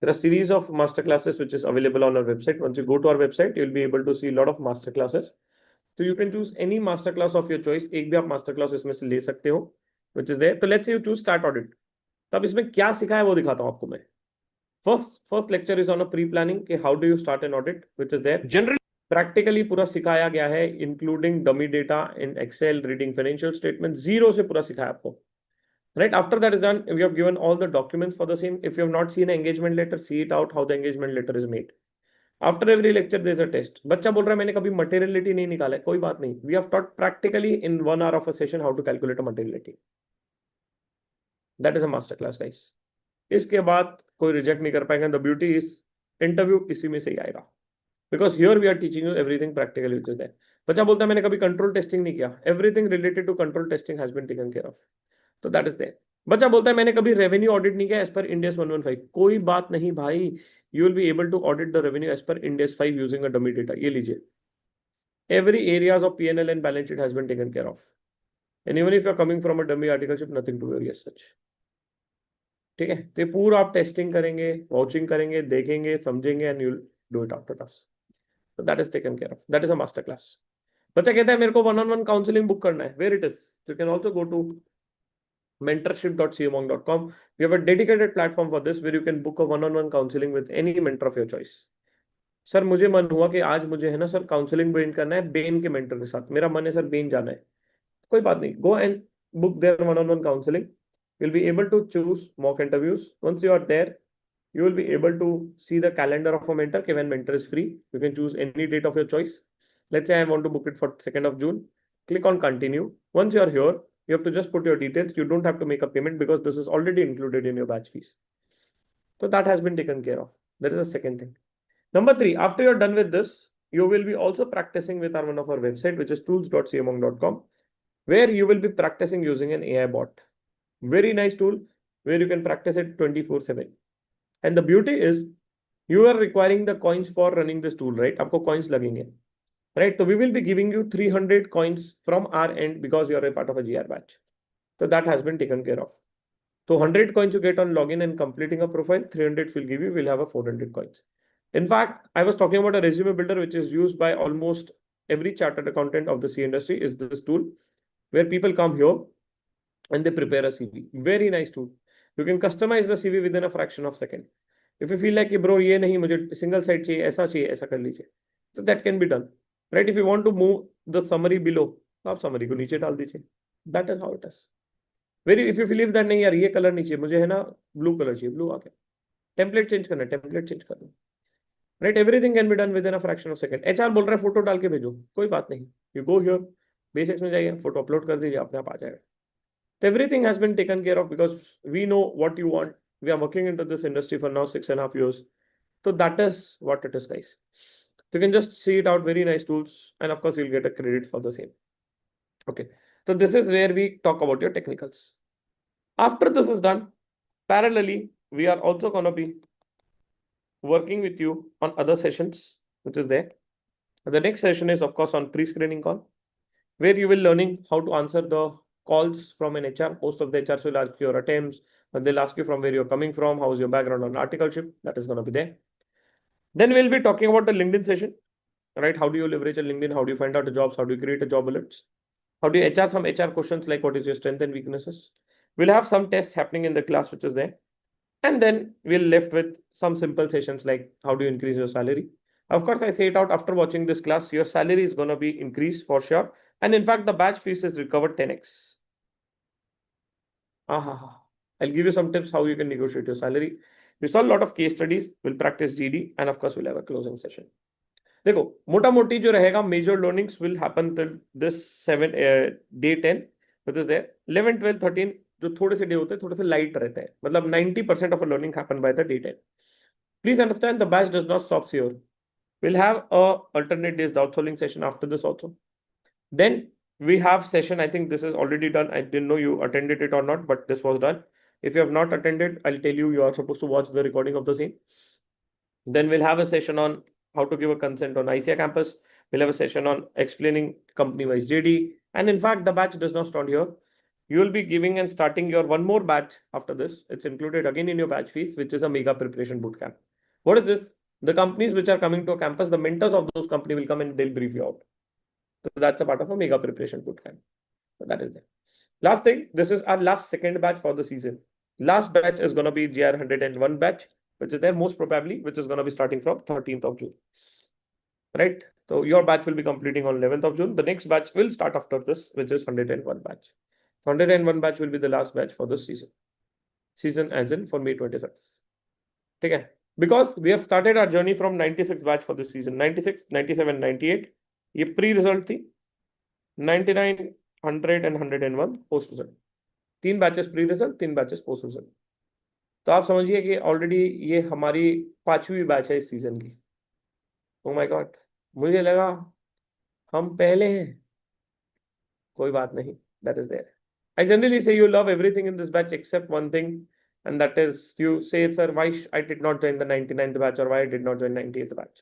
There are series of masterclasses which is available on our website. Once you go to our website, you'll be able to see a lot of masterclasses. So you can choose any masterclass of your choice. एक भी आप masterclass इसमें से ले सकते हो, which is there. So let's say you choose start audit. तो अब इसमें क्या सिखाया है वो दिखाता हूँ आपको मैं. First lecture is on a pre-planning कि how do you start an audit, which is there. Generally, practically पूरा सिखाया गया है, including dummy data in Excel, reading financial statements, zero से पूरा सिखाया आपको. Right after that is done, we have given all the documents for the same. If you have not seen an engagement letter, see it out how the engagement letter is made. After every lecture there is a test. बच्चा बोल रहा है मैंने कभी materiality नहीं निकाला है, कोई बात नहीं. We have taught practically in 1 hour of a session how to calculate a materiality. That is a master class, guys. इसके बाद कोई reject नहीं कर पाएगा. The beauty is interview इसी में से ही आएगा. Because here we are teaching you everything practically which is there. बच्चा बोलता है मैंने कभी control testing नहीं किया. Everything related to control testing has been taken care of. तो that is there. बच्चा बोलता है मैंने कभी रेवेन्यू ऑडिट नहीं किया एज पर इंड एस 115. कोई बात नहीं भाई, you will be able to audit the revenue as per Ind AS 5 using a dummy data. ये लीजिए, every areas of PNL and balance sheet has been taken care of, and even if you are coming from a dummy articleship, nothing to worry as such. ठीक है, तो पूरा आप testing करेंगे, vouching करेंगे, देखेंगे, समझेंगे, and you will do it after task. तो that is taken care of. That is a master class. बच्चा कहता है मेरे को one on one counselling book करना है. Where it is, you can also go to mentorship.camonk.com. We have a dedicated platform for this where you can book a one-on-one counseling with any mentor of your choice. Sir मुझे मन हुआ कि आज मुझे है ना सर काउंसलिंग बेन करना है बेन के मेंटर के साथ, मेरा मन है सर बेन जाना है. कोई बात नहीं, go and book their one-on-one counseling. You'll be able to choose mock interviews. Once you are there, you will be able to see the calendar of a mentor. When mentor is free, you can choose any date of your choice. Let's say I want to book it for 2nd of June. Click on continue. Once you are here, you have to just put your details. You don't have to make a payment because this is already included in your batch fees. So that has been taken care of. That is the second thing. Number 3, after you're done with this, you will be also practicing with one of our website, which is tools.camonk.com, where you will be practicing using an AI bot. Very nice tool where you can practice it 24/7. And the beauty is you are requiring the coins for running this tool, right? आपको coins लगेंगे. Right, so we will be giving you 300 coins from our end because you are a part of a GIR batch. So that has been taken care of. So 100 coins you get on login and completing a profile, 300 will give you, we'll have a 400 coins. In fact, I was talking about a resume builder which is used by almost every chartered accountant of the C industry is this tool where people come here and they prepare a CV. Very nice tool. You can customize the CV within a fraction of a second. If you feel like, bro, ये नहीं मुझे single side चाहिए, ऐसा कर लीजिए. So that can be done. Right, if you want to move the summary below, आप summary को नीचे डाल दीजिए. That is how it is. Very, if you believe that नहीं यार ये कलर नहीं चाहिए मुझे, है ना ब्लू कलर चाहिए, ब्लू आ गया. टेम्पलेट चेंज करना है, टेम्पलेट चेंज कर दो. Right, everything can be done with in a fraction of second. HR बोल रहा है फोटो डाल के भेजो, कोई बात नहीं, यू गो हियर, बेसिक्स में जाइए, फोटो अपलोड कर दीजिए, अपने आप आ जाएगा. तो everything has been taken care of because we know what you want. We are working into this industry for now 6.5 years. So that is what it is, guys. You can just see it out. Very nice tools, and of course you'll get a credit for the same. Okay, so this is where we talk about your technicals. After this is done, parallelly we are also going to be working with you on other sessions which is there. The next session is of course on pre-screening call, where you will learning how to answer the calls from an HR. Most of the HRs will ask your attempts, and they'll ask you from where you're coming from, how's your background on articleship. That is going to be there. Then we'll be talking about the LinkedIn session, right? How do you leverage a LinkedIn? How do you find out the jobs? How do you create a job alerts? How do you HR some HR questions like what is your strength and weaknesses? We'll have some tests happening in the class which is there. And then we're left with some simple sessions like how do you increase your salary. Of course, I say it out after watching this class, your salary is going to be increased for sure. And in fact, the batch fees is recovered 10x. I'll give you some tips how you can negotiate your salary. We saw a lot of case studies, we'll practice GD, and of course, we'll have a closing session. देखो मोटा मोटी जो रहेगा major learnings will happen till this 7 day 10 which is there 11 12 13 जो थोड़े से day होते हैं थोड़े से लाइट रहते हैं मतलब 90% of learning happen by the day 10 please understand the batch does not stop here we'll have a alternate days doubt solving session after this also then we have session I think this is already done I didn't know you attended it or not but this was done if you have not attended I'll tell you you are supposed to watch the recording of the same then we'll have a session on how to give a consent on ICI campus. We'll have a session on explaining company-wise JD. And in fact, the batch does not stop here. You will be giving and starting your one more batch after this. It's included again in your batch fees, which is a mega preparation bootcamp. What is this? The companies which are coming to a campus, the mentors of those companies will come and they'll brief you out. So that's a part of a mega preparation bootcamp. So that is there. Last thing, this is our last second batch for the season. Last batch is going to be GIR 101 batch, which is there most probably, which is going to be starting from 13th of June. Right? So your batch will be completing on 11th of June. The next batch will start after this, which is 101 batch. 101 batch will be the last batch for this season. Season as in for May 26. Okay? Because we have started our journey from 96 batch for this season. 96, 97, 98. ये pre-result थी 99, 100 and 101 post result. 3 batches pre result 3 batches post result तो आप समझिए कि already ये हमारी 5वीं batch है इस सीजन की ओ माय गॉड मुझे लगा हम पहले हैं कोई बात नहीं that is there I generally say you love everything in this batch except one thing and that is you say sir why I did not join the 99th batch or why I did not join 98th batch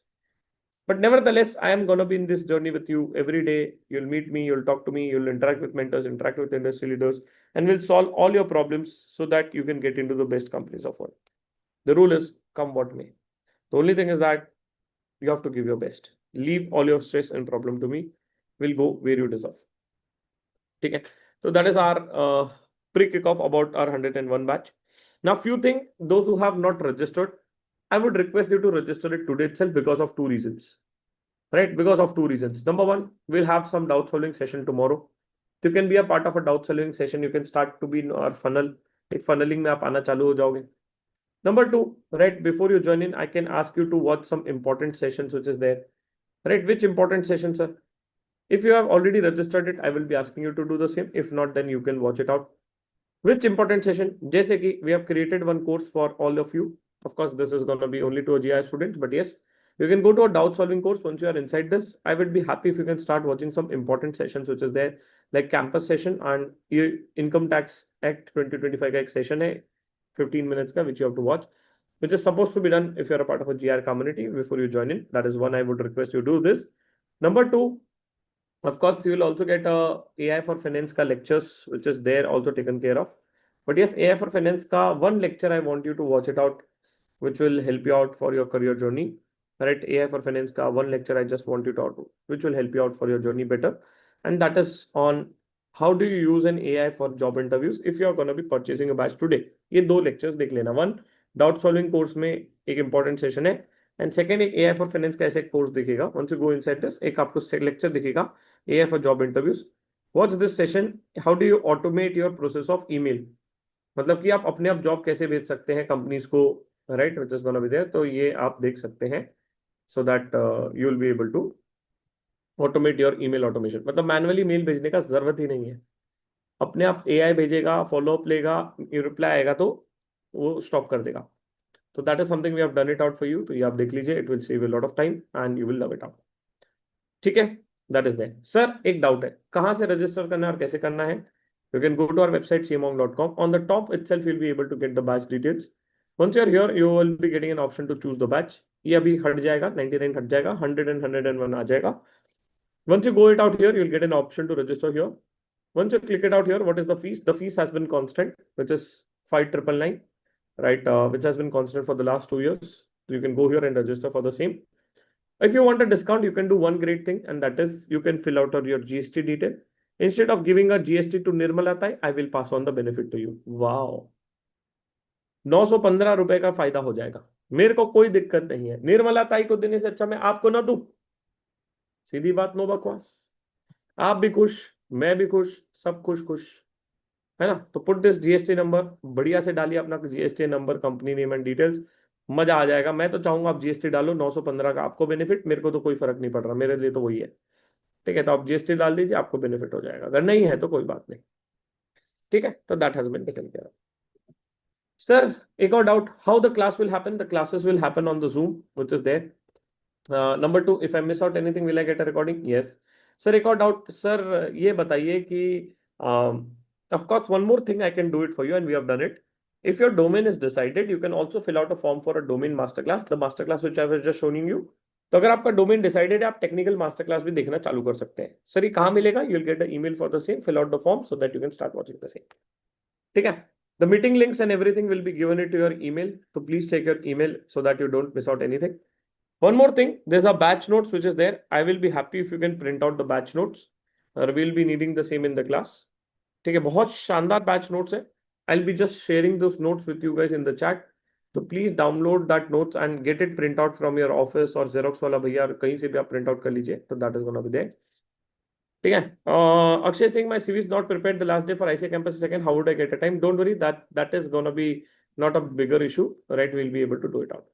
but nevertheless I am going to be in this journey with you every day you'll meet me you'll talk to me you'll interact with mentors interact with industry leaders and we'll solve all your problems so that you can get into the best companies of world the rule is come what may the only thing is that you have to give your best leave all your stress and problem to me we'll go where you deserve okay so that is our pre-kickoff about our 101 batch. Now, few things, those who have not registered, I would request you to register it today itself because of 2 reasons. Right? Because of 2 reasons. Number 1, we'll have some doubt solving session tomorrow. You can be a part of a doubt solving session. You can start to be in our funnel. एक funneling में आप आना चालू हो जाओगे. Number 2, right? Before you join in, I can ask you to watch some important sessions which is there. Right? Which important sessions, sir? If you have already registered it, I will be asking you to do the same. If not, then you can watch it out. Which important session? जैसे कि we have created one course for all of you. Of course, this is going to be only to GI students, but yes, you can go to a doubt solving course once you are inside this. I would be happy if you can start watching some important sessions which is there, like campus session and Income Tax Act 2025 का एक session है 15 minutes का which you have to watch, which is supposed to be done if you're a part of a GR community before you join in. That is one I would request you do this. Number 2. Of course, you will also get a AI for Finance ka lectures, which is there also taken care of. But yes, AI for Finance ka one lecture I want you to watch it out, which will help you out for your career journey. Right? AI for Finance ka one lecture I just want you to out, which will help you out for your journey better. And that is on how do you use an AI for job interviews if you are going to be purchasing a batch today. ये 2 lectures देख लेना. One, doubt solving course में एक important session है. And second एक AI for finance का ऐसा एक कोर्स दिखेगा once you go inside this एक आपको लेक्चर दिखेगा AI for job interviews watch this session how do you automate your process of email मतलब कि आप अपने आप जॉब कैसे भेज सकते हैं कंपनीज को right which is gonna be there तो ये आप देख सकते हैं so that you will be able to automate your email automation मतलब मैनुअली मेल भेजने का जरूरत ही नहीं है अपने आप AI भेजेगा फॉलोअप लेगा रिप्लाई आएगा तो वो स्टॉप कर देगा तो that is something we have done it out for you तो ये आप देख लीजिए it will save a lot of time and you will love it out ठीक है दैट इज देयर सर एक डाउट है कहां से रजिस्टर करना है और कैसे करना है you can go to our website camonk.com on the top itself you'll be able to get the batch details once you are here you will be getting an option to choose the batch ये अभी हट जाएगा 99 हट जाएगा 100 and 101 आ जाएगा once you go it out here you'll get an option to register here once you click it out here what is the fees has been constant which is 5999 right, which has been constant for the last 2 years. So you can go here and register for the same. If you want a discount, you can do one great thing, and that is you can fill out your GST detail. Instead of giving a GST to Nirmal Atai, I will pass on the benefit to you. Wow. ₹915 का फायदा हो जाएगा। मेरे को कोई दिक्कत नहीं है, निर्मला ताई को देने से अच्छा मैं आपको ना दूं। सीधी बात, नो बकवास। आप भी खुश, मैं भी खुश, सब खुश खुश, है ना। तो पुट दिस जीएसटी नंबर, बढ़िया से डालिए अपना GST number, company name and details, मजा आ जाएगा। मैं तो चाहूंगा आप जीएसटी डालो, 915 का आपको बेनिफिट, मेरे को तो कोई फर्क नहीं पड़ रहा, मेरे लिए तो वही है। ठीक है, तो आप जीएसटी डाल दीजिए, आपको बेनिफिट हो जाएगा, अगर नहीं है तो कोई बात नहीं। ठीक है, तो that has been taken care of. Sir, एक और doubt, how the class will happen? The classes will happen on the Zoom which is there. Number two, if I miss out anything will I get a recording? Yes. Sir, एक और doubt sir, ये बताइए कि of course one more thing I can do it for you and we have done it. If your domain is decided, you can also fill out a form for a domain masterclass, the masterclass which I was just showing you. तो अगर आपका domain decided है, आप technical master class भी देखना चालू कर सकते हैं। सर, ये कहाँ मिलेगा? You will get a email for the same, fill out the form so that you can start watching the same. ठीक है, the meeting links and everything will be given it to your email, तो please check your email so that you don't miss out anything. One more thing, there's a batch notes which is there. I will be happy if you can print out the batch notes. We'll be needing the same in the class. ठीक है, बहुत शानदार batch notes है। I'll be just sharing those notes with you guys in the chat. तो please download that notes and get it print out from your office और xerox वाला भैया कहीं से भी आप प्रिंट आउट कर लीजिए, तो that is gonna be there. ठीक है, Akshay Singh, my CV is not prepared the last day for ICA campus second, how would I get a time? Don't worry, that is gonna be not a bigger issue, right, will be able to do it out.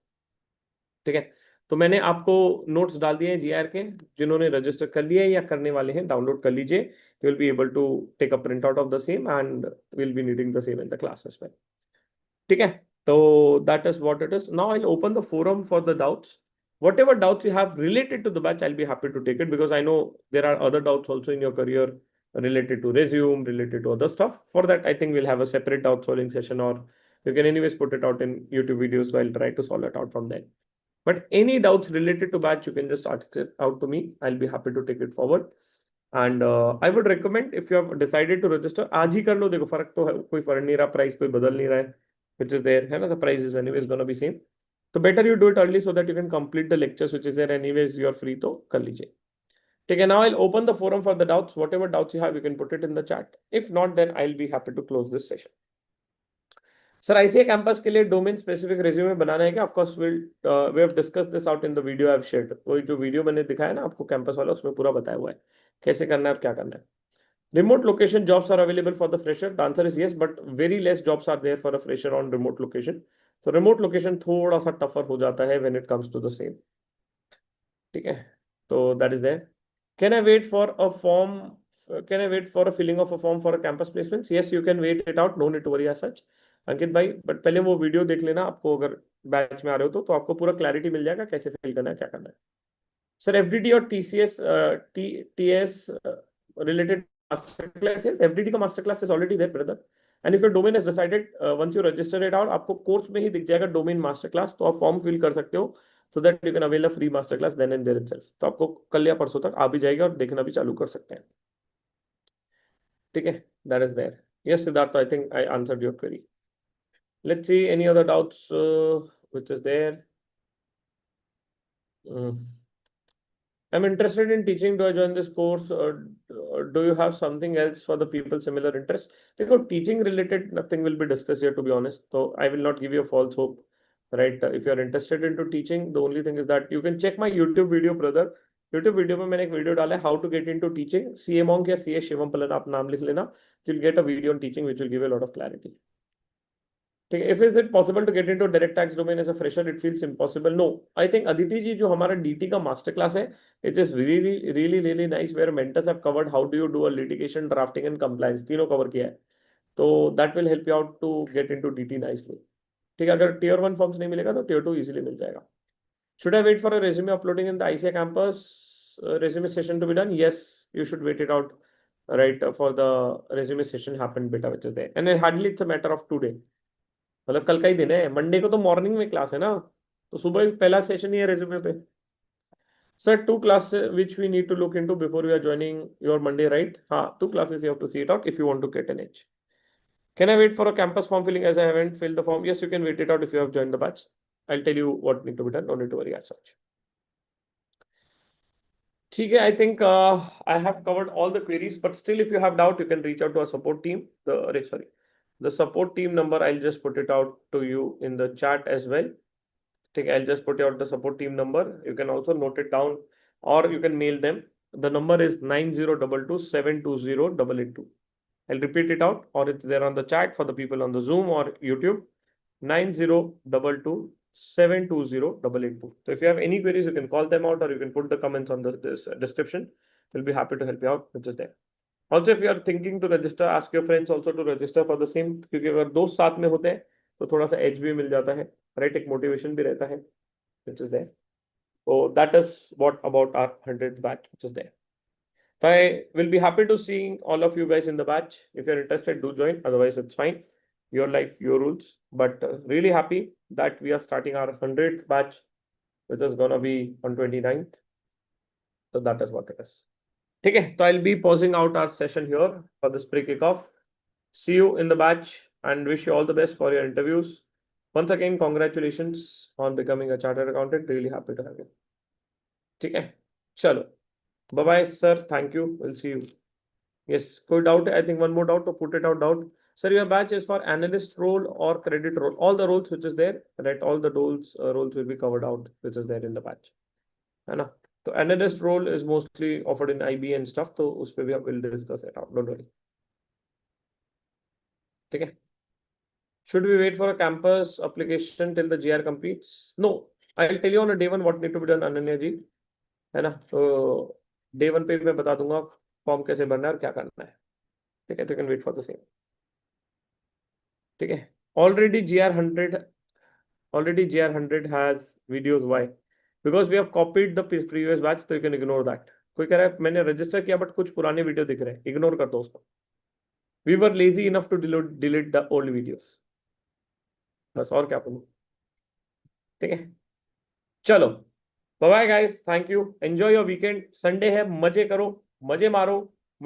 ठीक है, तो मैंने आपको notes डाल दिए हैं GR के, जिन्होंने रजिस्टर कर लिए या करने वाले हैं डाउनलोड कर लीजिए, you will be able to take a print out of the same and will be needing the same in the classes में। ठीक है, तो that is what it is. Now I will open the forum for the doubts, whatever doubts you have related to the batch, I'll be happy to take it, because I know there are other doubts also in your career related to resume, related to other stuff. For that, I think we'll have a separate doubt solving session, or you can anyways put it out in YouTube videos, so I'll try to solve it out from there. But any doubts related to batch, you can just ask it out to me. I'll be happy to take it forward. And I would recommend, if you have decided to register, आज ही कर लो, देखो फर्क तो है, कोई फर्क नहीं रहा, प्राइस कोई बदल नहीं रहा है, which is there, है ना, the price is anyways gonna be same. तो better you do it early so that you can complete the lectures which is there anyways, you are free, तो कर लीजिए। ठीक है, now I'll open the forum for the doubts. Whatever doubts you have, you can put it in the chat. If not, then I'll be happy to close this session. सर, ICA campus के लिए domain specific resume बनाना है क्या? Of course we have discussed this out in the video I have shared. वो जो video मैंने दिखाया ना आपको कैंपस वाला, उसमें पूरा बताया हुआ है कैसे करना है और क्या करना है। Remote location jobs are available for the fresher, the answer is yes, but very less jobs are there for a fresher on remote location. तो रिमोट लोकेशन थोड़ा सा टफर हो जाता है when it comes to the same. ठीक है, तो that is there. Can I wait for a form, can I wait for a filling of a form for a campus placement? Yes, you can wait it out, no need to worry as such Ankit भाई, but पहले वो video देख लेना, आपको अगर batch में आ रहे हो तो आपको पूरा क्लैरिटी मिल जाएगा कैसे फिल करना है, क्या करना है। सर, एफडीडी और TCS TS related master classes, FDD का master class is already there, brother. And if your domain is decided, once you register it out, आपको कोर्स में ही दिख जाएगा डोमेन मास्टर क्लास, तो आप फॉर्म फिल कर सकते हो, so that you can avail a free master class then and there itself. तो आपको कल या परसों तक आ भी जाएगा और देखना भी चालू कर सकते हैं। ठीक है, that is there. Yes, Siddharth, I think I answered your query. Let's see any other doubts which is there. I'm interested in teaching. Do I join this course, or do you have something else for the people similar interest? देखो, teaching related nothing will be discussed here, to be honest. So I will not give you a false hope, right? If you are interested into teaching, the only thing is that you can check my YouTube video, brother. YouTube video में मैंने एक video डाला है, how to get into teaching. CA Monk या CA Shivam पलन आप नाम लिख लेना. You'll get a video on teaching which will give you a lot of clarity. ठीक है, if is it possible to get into direct tax domain as a fresher? It feels impossible. No, I think Aditi ji जो हमारा DT का master class है, it is really really really nice, where mentors have covered how do you do a litigation, drafting and compliance, तीनों cover किया है, तो that will help you out to get into DT nicely. ठीक है, अगर tier 1 forms नहीं मिलेगा तो टियर 2 इजीली मिल जाएगा। Should I wait for a resume uploading in the ICA campus resume session to be done? Yes, you should wait it out, right, for the resume session happen beta which is there, and hardly it's a matter of 2 days, मतलब कल का ही दिन है, Monday को तो morning में class है ना, तो सुबह ही पहला सेशन ही है रेज्यूमे पे। Sir, 2 classes which we need to look into before we are joining your Monday, right? हाँ, 2 classes you have to see it out if you want to get an edge. Can I wait for a campus form filling as I haven't filled the form? Yes, you can wait it out if you have joined the batch. I'll tell you what need to be done, no need to worry as such. ठीक है, I think I have covered all the queries, but still if you have doubt, you can reach out to our support team. Sorry. The support team number, I'll just put it out to you in the chat as well. Okay, I'll just put out the support team number. You can also note it down or you can mail them. The number is 9022720882. I'll repeat it out, or it's there on the chat for the people on the Zoom or YouTube. 9022720882. So if you have any queries, you can call them out or you can put the comments on this description. We'll be happy to help you out, which is there. Also, if you are thinking to register, ask your friends also to register for the same, क्योंकि अगर दोस्त साथ में होते हैं तो थोड़ा सा एज भी मिल जाता है, राइट? एक मोटिवेशन भी रहता है, which is there. So that is what about our 100th batch, which is there. So I will be happy to seeing all of you guys in the batch. If you're interested, do join. Otherwise, it's fine. Your life, your rules. But really happy that we are starting our 100th batch, which is gonna be on 29th. So that is what it is. Okay, so I'll be pausing out our session here for this pre-kickoff. See you in the batch and wish you all the best for your interviews. Once again, congratulations on becoming a chartered accountant. Really happy to have you. Okay, chalo. Bye-bye, sir. Thank you. We'll see you. Yes, कोई doubt है? I think one more doubt, तो put it out doubt. Sir, your batch is for analyst role or credit role. All the roles which is there, right? All the roles will be covered out, which is there in the batch. है ना? तो analyst role is mostly offered in IB and stuff, तो उस पे भी हम will discuss it out. Don't worry. ठीक है? Should we wait for a campus application till the GR completes? No. I'll tell you on a day one what need to be done, Ananya ji. है ना? तो day one पे मैं बता दूंगा form कैसे भरना है और क्या करना है. ठीक है? तो you can wait for the same. ठीक है? Already GR100 has videos. Why? Because we have copied the previous batch, so you can ignore that. कोई कह रहा है मैंने रजिस्टर किया बट कुछ पुराने वीडियो दिख रहे हैं, इग्नोर कर दो उसको. We were lazy enough to delete the old videos. बस और क्या बोलूं. ठीक है, चलो bye bye guys, thank you, enjoy your weekend. Sunday है, मजे करो, मजे मारो.